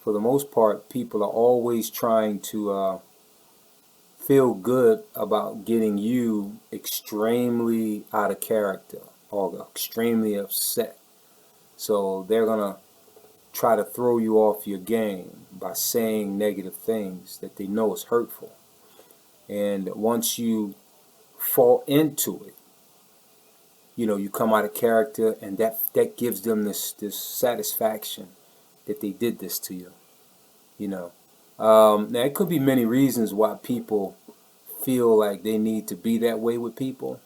for the most part, people are always trying to feel good about getting you extremely out of character or extremely upset. So they're gonna try to throw you off your game by saying negative things that they know is hurtful. And once you fall into it, you come out of character, and that gives them this satisfaction that they did this to you. You know, now it could be many reasons why people feel like they need to be that way with people.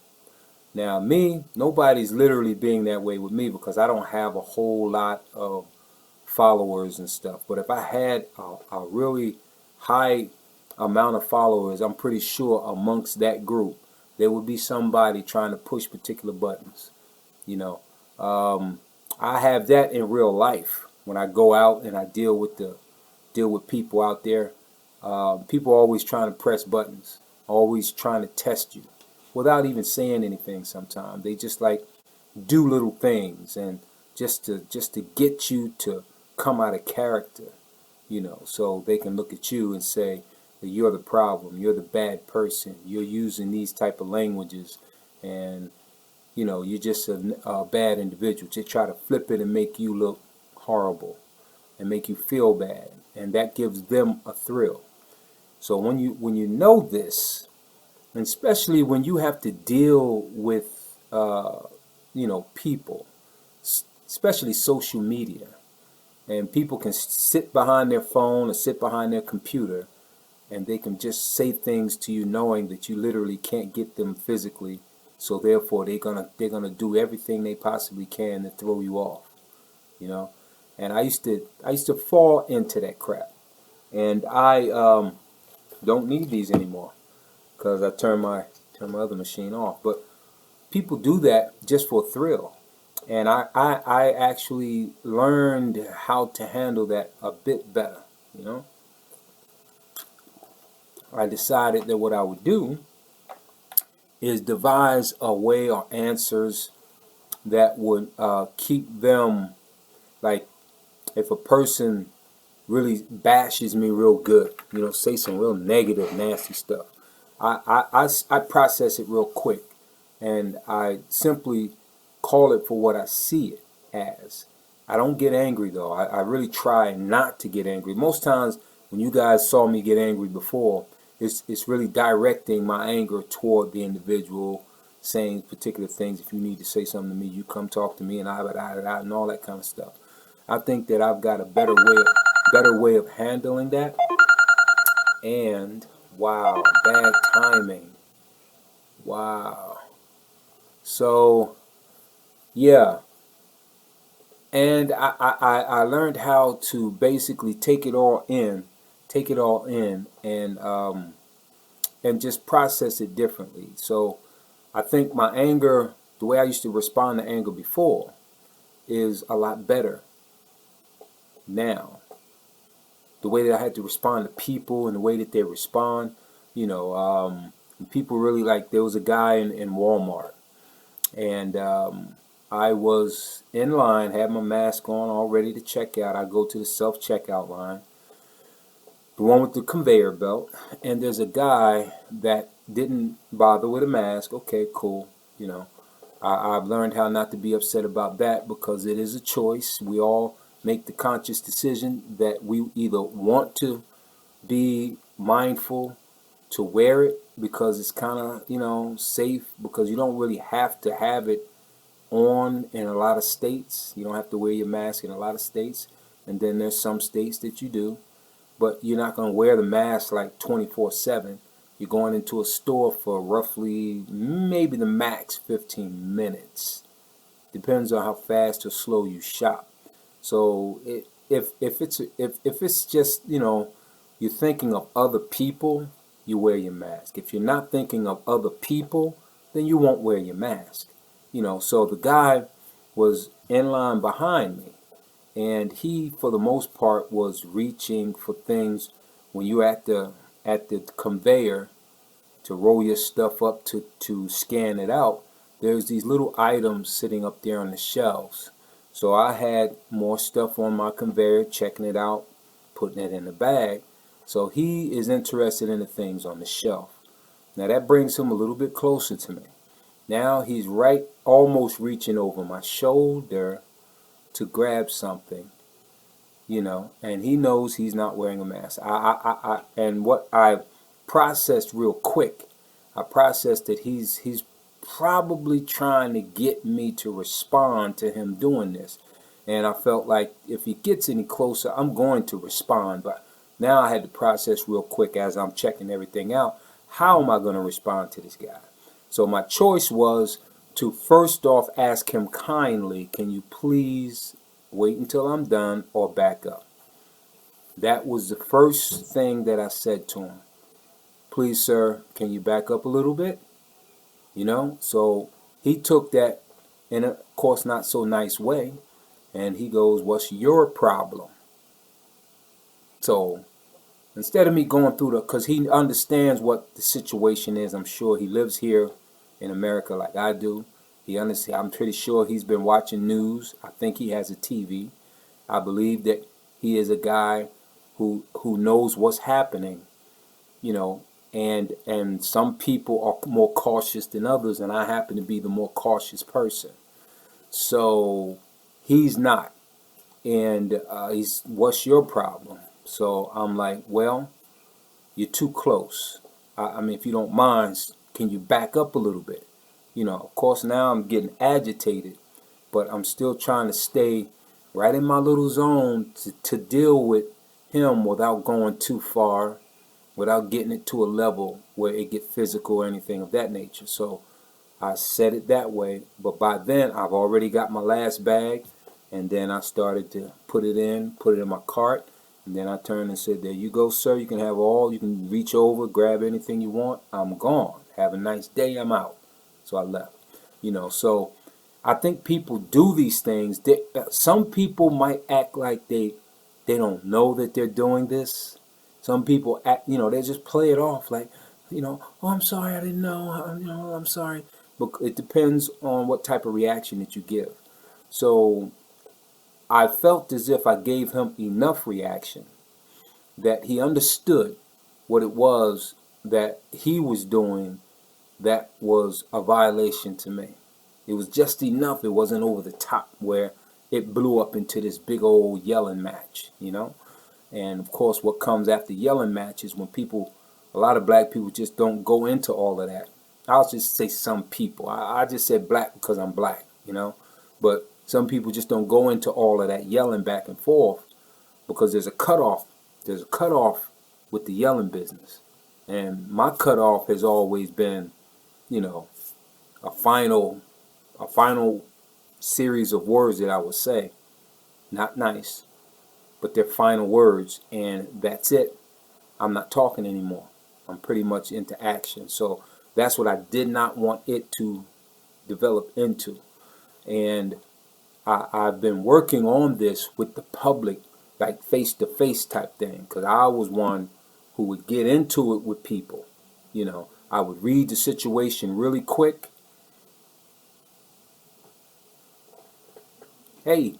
Now, me, nobody's literally being that way with me because I don't have a whole lot of followers and stuff. But if I had a really high amount of followers, I'm pretty sure amongst that group there would be somebody trying to push particular buttons. You know, I have that in real life when I go out and I deal with people out there. People are always trying to press buttons, always trying to test you without even saying anything. Sometimes they just like do little things and just to get you to come out of character, so they can look at you and say that you're the problem, you're the bad person, you're using these type of languages, and you're just a bad individual. Just try to flip it and make you look horrible and make you feel bad, and that gives them a thrill. So when you know this, and especially when you have to deal with people, especially social media, and people can sit behind their phone or sit behind their computer, and they can just say things to you knowing that you literally can't get them physically. So therefore they're gonna do everything they possibly can to throw you off. you know. And I used to fall into that crap, and I don't need these anymore because I turned my other machine off. But people do that just for a thrill, and I actually learned how to handle that a bit better. You know, I decided that what I would do is devise a way or answers that would keep them, like, if a person really bashes me real good, say some real negative, nasty stuff, I process it real quick, and I simply call it for what I see it as. I don't get angry though. I really try not to get angry. Most times when you guys saw me get angry before, it's really directing my anger toward the individual, saying particular things. If you need to say something to me, you come talk to me, and and all that kind of stuff. I think that I've got a better way of handling that. And wow, bad timing. Wow. So yeah, and I learned how to basically take it all in, and just process it differently. So I think my anger, the way I used to respond to anger before, is a lot better now. The way that I had to respond to people and the way that they respond, people really, like, there was a guy in Walmart, and I was in line, had my mask on, all ready to check out. I go to the self-checkout line, the one with the conveyor belt, and there's a guy that didn't bother with a mask. Okay, cool. I've learned how not to be upset about that because it is a choice. We all make the conscious decision that we either want to be mindful to wear it because it's kind of, safe, because you don't really have to have it on in a lot of states. You don't have to wear your mask in a lot of states. And then there's some states that you do. But you're not going to wear the mask like 24/7. You're going into a store for roughly maybe the max 15 minutes. Depends on how fast or slow you shop. So if it's just, you're thinking of other people, you wear your mask. If you're not thinking of other people, then you won't wear your mask. So the guy was in line behind me, and he, for the most part, was reaching for things when you're at the conveyor to roll your stuff up to scan it out. There's these little items sitting up there on the shelves. So I had more stuff on my conveyor, checking it out, putting it in the bag. So he is interested in the things on the shelf. Now that brings him a little bit closer to me. Now he's right, almost reaching over my shoulder to grab something, and he knows he's not wearing a mask. And what I processed real quick, I processed that he's probably trying to get me to respond to him doing this. And I felt like if he gets any closer, I'm going to respond. But now I had to process real quick as I'm checking everything out. How am I going to respond to this guy? So my choice was to first off ask him kindly, can you please wait until I'm done or back up? That was the first thing that I said to him. Please, sir, can you back up a little bit? So he took that in a, of course, not so nice way. And he goes, what's your problem? So instead of me going through because he understands what the situation is. I'm sure he lives here in America like I do. He understands. I'm pretty sure he's been watching news. I think he has a TV. I believe that he is a guy who knows what's happening, and some people are more cautious than others, and I happen to be the more cautious person. So he's not. And he's, what's your problem? So I'm like, well, you're too close. I mean, if you don't mind, can you back up a little bit? Of course, now I'm getting agitated, but I'm still trying to stay right in my little zone to deal with him without going too far, without getting it to a level where it get physical or anything of that nature. So I said it that way, but by then I've already got my last bag, and then I started to put it in my cart, and then I turned and said, there you go, sir, you can have all, you can reach over, grab anything you want, I'm gone, have a nice day, I'm out. So I left. So I think people do these things. Some people might act like they don't know that they're doing this. Some people act, they just play it off like, oh, I'm sorry, I didn't know, I'm sorry. But it depends on what type of reaction that you give. So I felt as if I gave him enough reaction that he understood what it was that he was doing that was a violation to me. It was just enough. It wasn't over the top where it blew up into this big old yelling match, And of course, what comes after yelling match is when a lot of black people just don't go into all of that. I'll just say some people. I just said black because I'm black, But some people just don't go into all of that yelling back and forth because there's a cutoff. There's a cutoff with the yelling business. And my cutoff has always been, a final series of words that I would say. Not nice, but they're final words, and that's it. I'm not talking anymore. I'm pretty much into action. So that's what I did not want it to develop into. And I've been working on this with the public, like face-to-face type thing, because I was one who would get into it with people. I would read the situation really quick. Hey,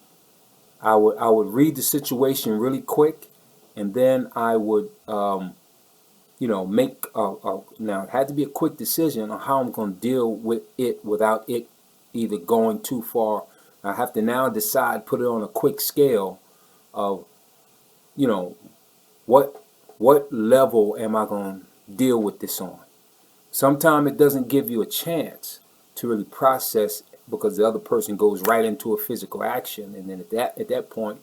I would read the situation really quick, and then I would, make now it had to be a quick decision on how I'm going to deal with it without it either going too far. I have to now decide, put it on a quick scale of, what level am I going to deal with this on? Sometimes it doesn't give you a chance to really process because the other person goes right into a physical action, and then at that point,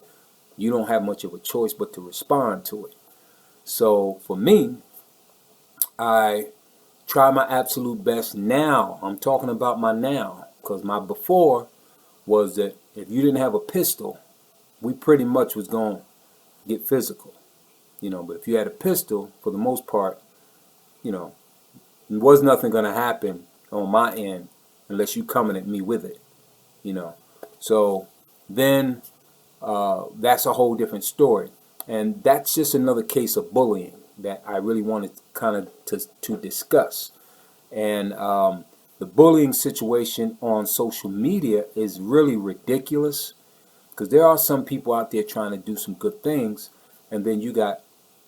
you don't have much of a choice but to respond to it. So for me, I try my absolute best now. I'm talking about my now, because my before was that if you didn't have a pistol, we pretty much was going to get physical, but if you had a pistol, for the most part, there was nothing going to happen on my end unless you coming at me with it, so then that's a whole different story, and that's just another case of bullying that I really wanted kind of to discuss. And the bullying situation on social media is really ridiculous, because there are some people out there trying to do some good things, and then you got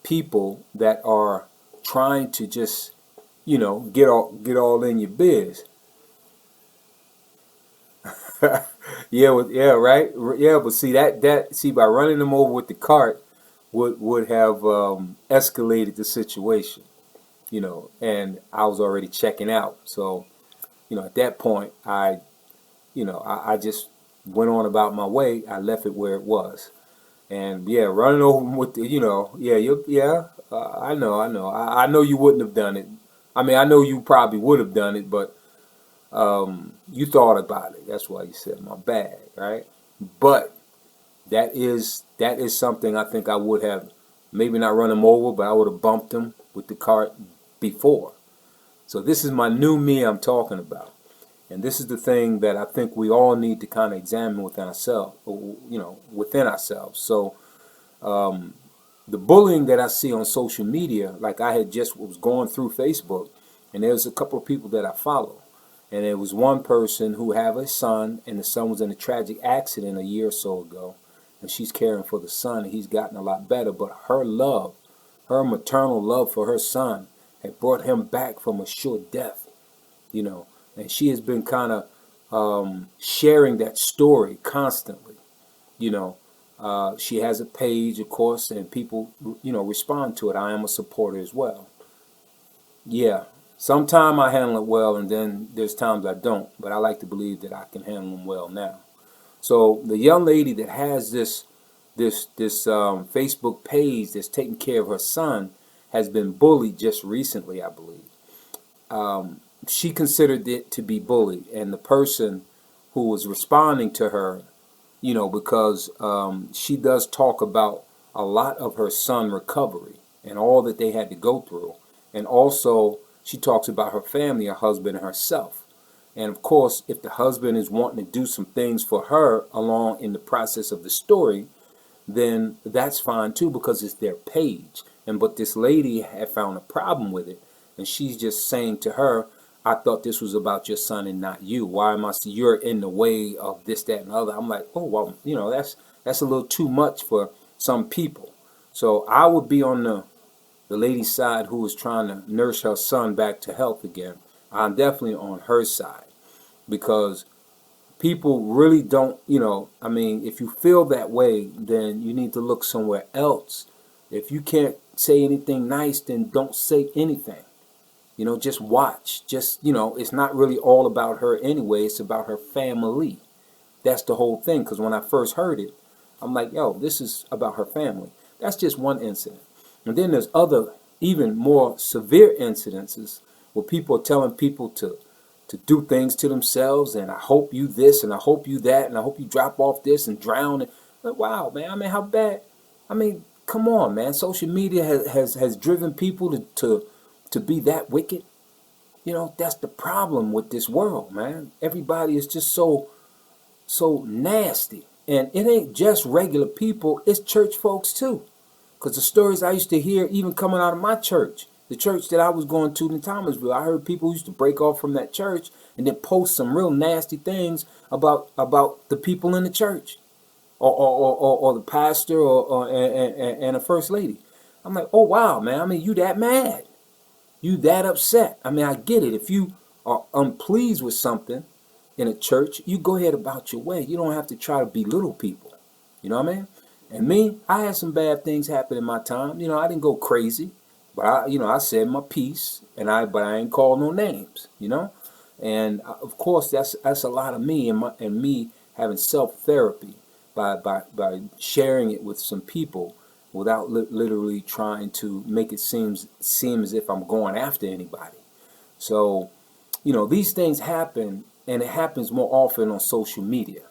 people that are trying to just, get all in your biz. Yeah, yeah, right. Yeah, but see see, by running them over with the cart would have escalated the situation, and I was already checking out. So, at that point, I just went on about my way. I left it where it was. And yeah, running over 'em with yeah, yeah. I know you wouldn't have done it. I mean, I know you probably would have done it, but you thought about it. That's why you said my bad, right? But that is something I think I would have maybe not run him over, but I would have bumped him with the cart before. So this is my new me I'm talking about. And this is the thing that I think we all need to kind of examine within ourselves, within ourselves. So the bullying that I see on social media, like I had just was going through Facebook, and there's a couple of people that I follow. And there was one person who have a son, and the son was in a tragic accident a year or so ago, and she's caring for the son, and he's gotten a lot better. But her love, her maternal love for her son, had brought him back from a sure death, and she has been kind of sharing that story constantly. You know, she has a page, of course, and people, respond to it. I am a supporter as well. Yeah, sometimes I handle it well, and then there's times I don't. But I like to believe that I can handle them well now. So the young lady that has this Facebook page that's taking care of her son has been bullied just recently, I believe. She considered it to be bullied, and the person who was responding to her, because she does talk about a lot of her son recovery and all that they had to go through, and also she talks about her family, her husband, and herself. And of course, if the husband is wanting to do some things for her along in the process of the story, then that's fine too, because it's their page. But this lady had found a problem with it, and she's just saying to her, I thought this was about your son and not you. Why am I? You're in the way of this, that, and the other. I'm like, oh well, that's a little too much for some people. So I would be on the lady's side who was trying to nurse her son back to health again. I'm definitely on her side, because people really don't, I mean, if you feel that way, then you need to look somewhere else. If you can't say anything nice, then don't say anything. Just watch. Just, it's not really all about her anyway. It's about her family. That's the whole thing. Because when I first heard it, I'm like, yo, this is about her family. That's just one incident. And then there's other, even more severe incidences where people are telling people to do things to themselves, and I hope you this, and I hope you that, and I hope you drop off this and drown. And like, wow, man, I mean, how bad? I mean, come on, man. Social media has driven people to be that wicked. That's the problem with this world, man. Everybody is just so nasty. And it ain't just regular people, it's church folks too. Because the stories I used to hear, even coming out of my church, the church that I was going to in Thomasville, I heard people who used to break off from that church and then post some real nasty things about the people in the church, or the pastor, and the first lady. I'm like, oh wow, man. I mean, you that mad? You that upset? I mean, I get it. If you are unpleased with something in a church, you go ahead about your way. You don't have to try to belittle people. You know what I mean? And me, I had some bad things happen in my time. I didn't go crazy, but I said my piece, but I ain't called no names. And of course, that's a lot of me, and me having self therapy by sharing it with some people without literally trying to make it seem as if I'm going after anybody. So, these things happen, and it happens more often on social media.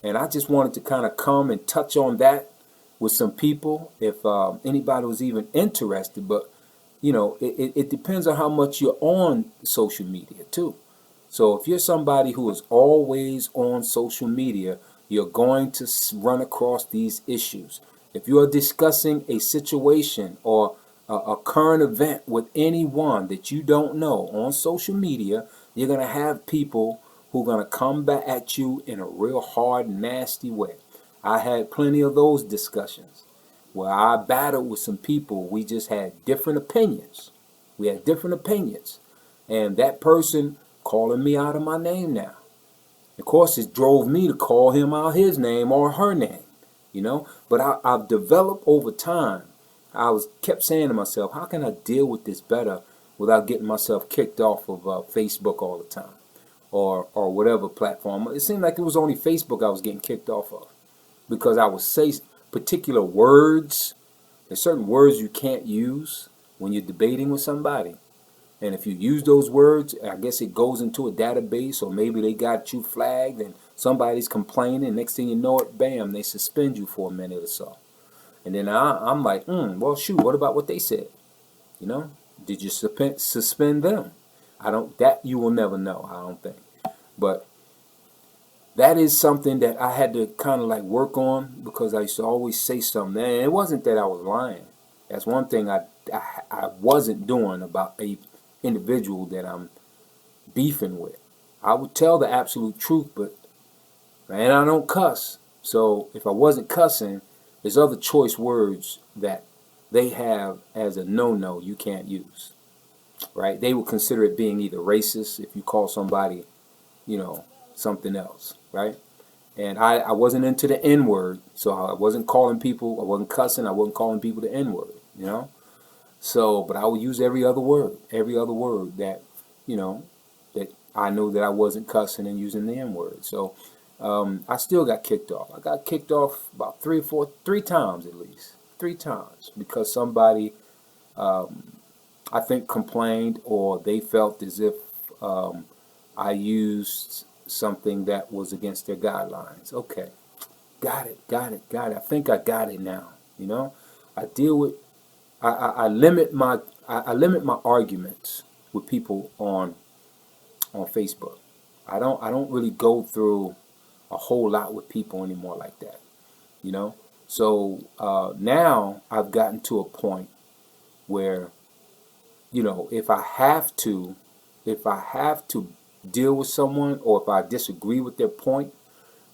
And I just wanted to kind of come and touch on that with some people, if anybody was even interested. But it depends on how much you're on social media too. So if you're somebody who is always on social media, you're going to run across these issues. If you are discussing a situation or a current event with anyone that you don't know on social media, you're going to have people who are going to come back at you in a real hard, nasty way. I had plenty of those discussions. where I battled with some people. We just had different opinions. We had different opinions. And that person calling me out of my name now. Of course, it drove me to call him out his name or her name, you know. But I've developed over time. Kept saying to myself, how can I deal with this better without getting myself kicked off of Facebook all the time, or whatever platform. It seemed like it was only Facebook I was getting kicked off of, because I would say particular words. There's certain words you can't use when you're debating with somebody. And if you use those words, I guess it goes into a database, or maybe they got you flagged and somebody's complaining. Next thing you know it, bam, they suspend you for a minute or so. And then I'm like, well, shoot, what about what they said? You know, did you suspend them? That you will never know, I don't think. But that is something that I had to kind of like work on, because I used to always say something. And it wasn't that I was lying. That's one thing I wasn't doing about a individual that I'm beefing with. I would tell the absolute truth, but man, I don't cuss. So if I wasn't cussing, there's other choice words that they have as a no-no you can't use, right? They would consider it being either racist if you call somebody, you know, something else, right? And I wasn't into the N-word, so I wasn't calling people, I wasn't cussing, I wasn't calling people the N-word, you know? So, but I would use every other word that, you know, that I knew that I wasn't cussing and using the N-word. So I still got kicked off. I got kicked off about three times at least. 3 times, because somebody, I think, complained, or they felt as if I used something that was against their guidelines. Okay, got it. I think I got it now. You know, I deal with, I limit my arguments with people on Facebook. I don't really go through a whole lot with people anymore like that. You know, so now I've gotten to a point where, you know, if I have to deal with someone, or if I disagree with their point,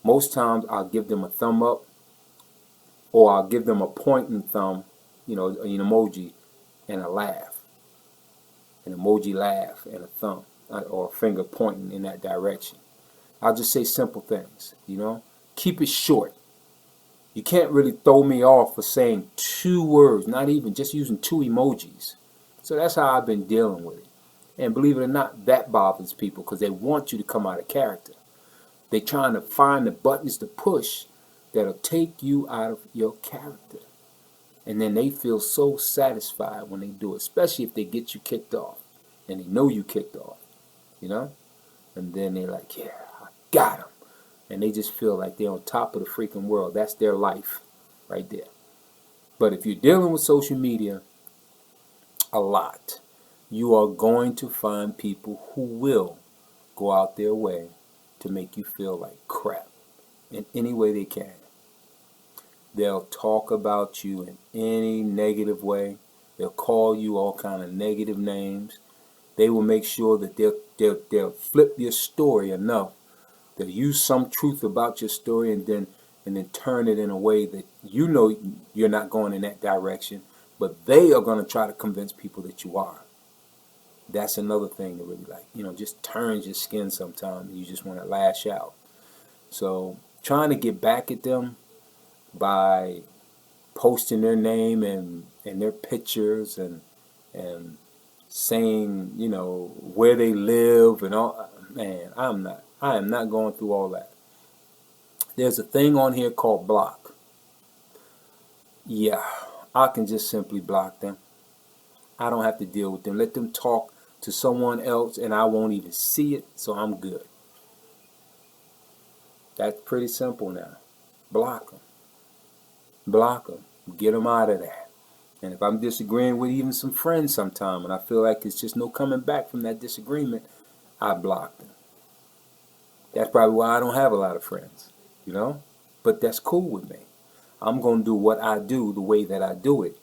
most times I'll give them a thumb up, or I'll give them a pointing thumb, you know, an emoji, and a laugh, an emoji laugh, and a thumb, or a finger pointing in that direction. I'll just say simple things, you know. Keep it short. You can't really throw me off for saying 2 words, not even just using 2 emojis. So that's how I've been dealing with it. And believe it or not, that bothers people, because they want you to come out of character. They're trying to find the buttons to push that'll take you out of your character. And then they feel so satisfied when they do it, especially if they get you kicked off and they know you kicked off, you know? And then they're like, yeah, I got them. And they just feel like they're on top of the freaking world. That's their life right there. But if you're dealing with social media a lot, you are going to find people who will go out their way to make you feel like crap in any way they can. They'll talk about you in any negative way. They'll call you all kind of negative names. They will make sure that they'll flip your story enough. They'll use some truth about your story, and then turn it in a way that you know you're not going in that direction, but they are going to try to convince people that you are. That's another thing that really, like, you know, just turns your skin sometimes, and you just want to lash out. So trying to get back at them by posting their name and their pictures, and saying, you know, where they live and all, man, I am not going through all that. There's a thing on here called block. Yeah, I can just simply block them. I don't have to deal with them. Let them talk to someone else and I won't even see it, so I'm good. That's pretty simple now. Block them. Block them. Get them out of there. And if I'm disagreeing with even some friends sometime, and I feel like it's just no coming back from that disagreement, I block them. That's probably why I don't have a lot of friends, you know? But that's cool with me. I'm going to do what I do the way that I do it,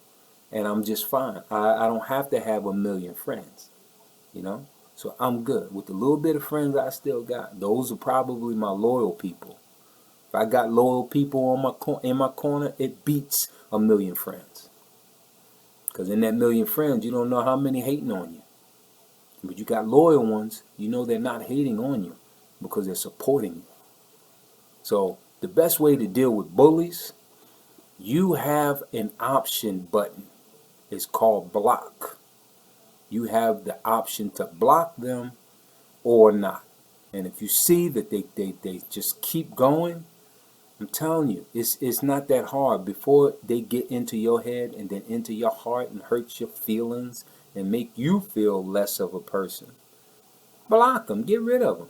and I'm just fine. I don't have to have a million friends, you know? So I'm good. With the little bit of friends I still got, those are probably my loyal people. If I got loyal people on in my corner, it beats a million friends. Because in that million friends, you don't know how many hating on you. But you got loyal ones, you know they're not hating on you because they're supporting you. So the best way to deal with bullies, you have an option button. It's called block. You have the option to block them or not. And if you see that they just keep going, I'm telling you, it's not that hard. Before they get into your head and then into your heart and hurt your feelings and make you feel less of a person, block them. Get rid of them.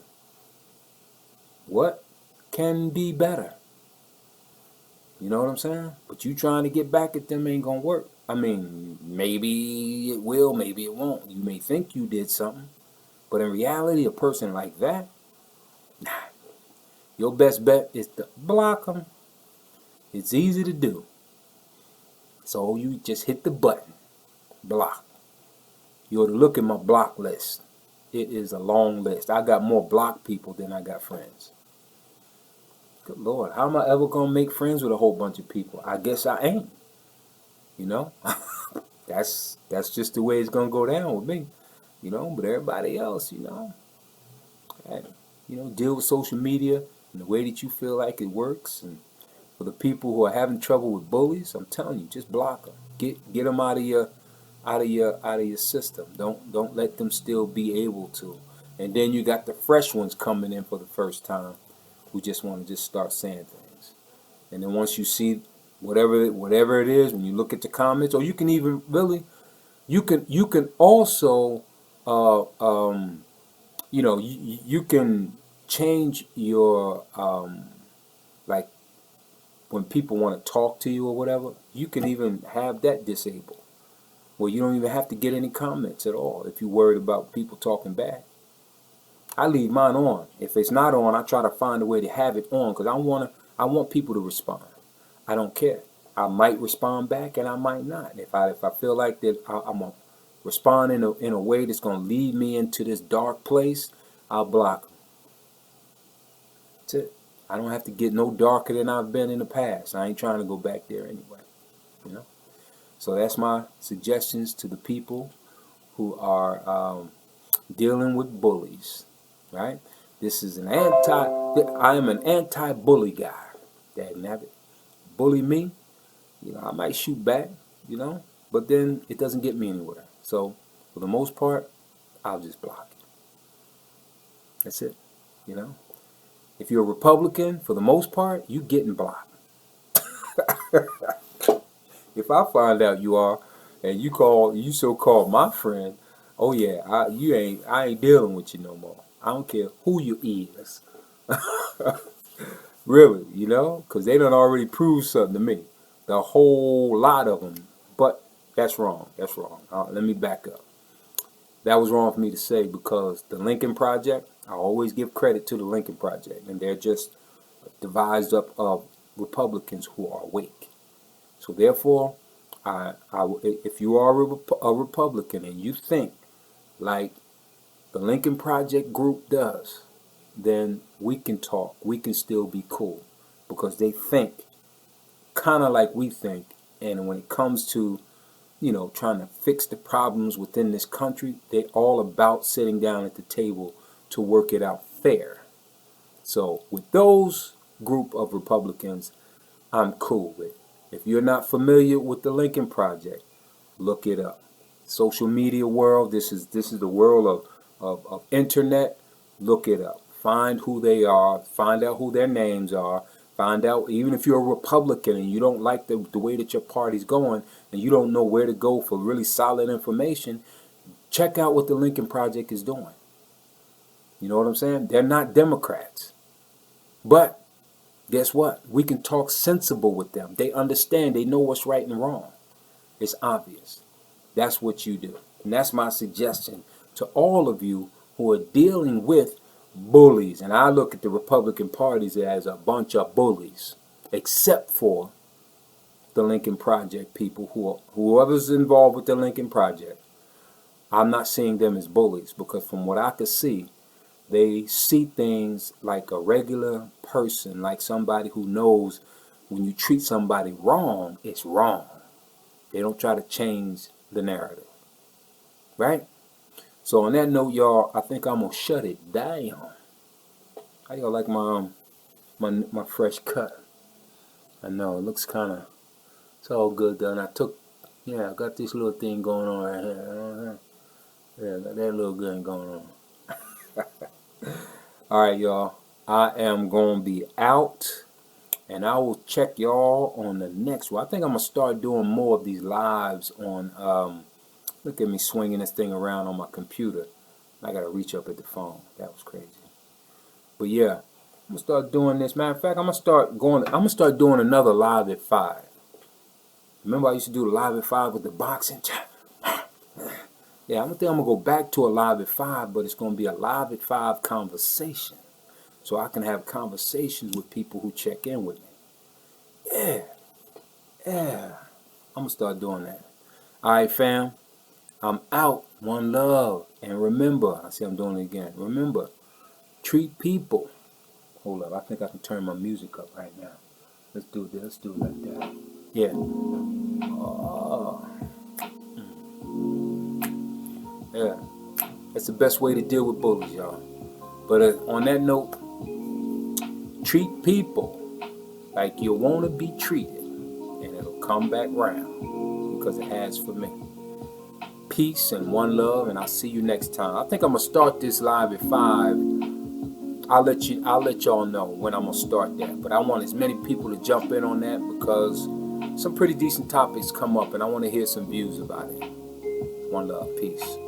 What can be better? You know what I'm saying? But you trying to get back at them ain't gonna work. I mean, maybe it will, maybe it won't. You may think you did something, but in reality, a person like that, nah. Your best bet is to block them. It's easy to do. So you just hit the button, block. You ought to look at my block list. It is a long list. I got more blocked people than I got friends. Good Lord, how am I ever going to make friends with a whole bunch of people? I guess I ain't. You know? That's just the way it's going to go down with me. You know, but everybody else, you know, hey, you know, deal with social media in the way that you feel like it works. And for the people who are having trouble with bullies, I'm telling you, just block them. Get them out of your system. Don't let them still be able to. And then you got the fresh ones coming in for the first time who just want to just start saying things. And then once you see whatever it is, when you look at the comments, or you can even really, you can also, you know, you can change your, like when people want to talk to you or whatever, you can even have that disabled, where you don't even have to get any comments at all if you're worried about people talking bad. I leave mine on. If it's not on, I try to find a way to have it on because I want people to respond. I don't care. I might respond back and I might not. If I feel like that I'm gonna respond in a way that's gonna lead me into this dark place, I'll block them. That's it. I don't have to get no darker than I've been in the past. I ain't trying to go back there anyway. You know. So that's my suggestions to the people who are dealing with bullies. Right? This is I am an anti-bully guy. Dagnabbit. Bully me, you know, I might shoot back, you know, but then it doesn't get me anywhere. So for the most part, I'll just block it. That's it, you know. If you're a Republican, for the most part, you getting blocked. If I find out you are, and you so-called my friend, oh yeah, I ain't dealing with you no more. I don't care who you is. Really, you know, because they done already proved something to me. The whole lot of them. But that's wrong. That's wrong. Let me back up. That was wrong for me to say because the Lincoln Project, I always give credit to the Lincoln Project, and they're just devised up of Republicans who are awake. So therefore, if you are a Republican and you think like the Lincoln Project group does, then we can talk. We can still be cool because they think kind of like we think. And when it comes to, you know, trying to fix the problems within this country, they're all about sitting down at the table to work it out fair. So with those group of Republicans, I'm cool with. If you're not familiar with the Lincoln Project, look it up. Social media world, this is the world of internet. Look it up. Find who they are. Find out who their names are. Find out, even if you're a Republican and you don't like the way that your party's going and you don't know where to go for really solid information, check out what the Lincoln Project is doing. You know what I'm saying? They're not Democrats. But guess what? We can talk sensible with them. They understand. They know what's right and wrong. It's obvious. That's what you do. And that's my suggestion to all of you who are dealing with bullies. And I look at the Republican parties as a bunch of bullies, except for the Lincoln Project people whoever's involved with the Lincoln Project. I'm not seeing them as bullies because from what I could see, They see things like a regular person, like somebody who knows when you treat somebody wrong, it's wrong. They don't try to change the narrative, right? So on that note, y'all, I think I'm gonna shut it down. How y'all like my fresh cut? I know it looks kind of, it's all good though. And I got this little thing going on right here. Yeah, got that little thing going on. All right, y'all. I am gonna be out, and I will check y'all on the next one. I think I'm gonna start doing more of these lives on. Look at me swinging this thing around on my computer. I gotta reach up at the phone. That was crazy. But yeah, I'm gonna start doing this. Matter of fact, I'm gonna start doing another live at 5. Remember I used to do the live at 5 with the boxing? Yeah, I don't think I'm gonna go back to a live at 5, but it's gonna be a live at 5 conversation. So I can have conversations with people who check in with me. Yeah. I'm gonna start doing that. Alright, fam. I'm out. One love. And remember, I see I'm doing it again. Remember, treat people. Hold up, I think I can turn my music up right now. Let's do it. Let's do it like that. Yeah. Yeah. That's the best way to deal with bullies, y'all. But on that note, treat people like you want to be treated, and it'll come back round because it has for me. Peace and one love, and I'll see you next time. I think I'm gonna start this live at 5. I'll let y'all know when I'm gonna start that. But I want as many people to jump in on that because some pretty decent topics come up, and I want to hear some views about it. One love, peace.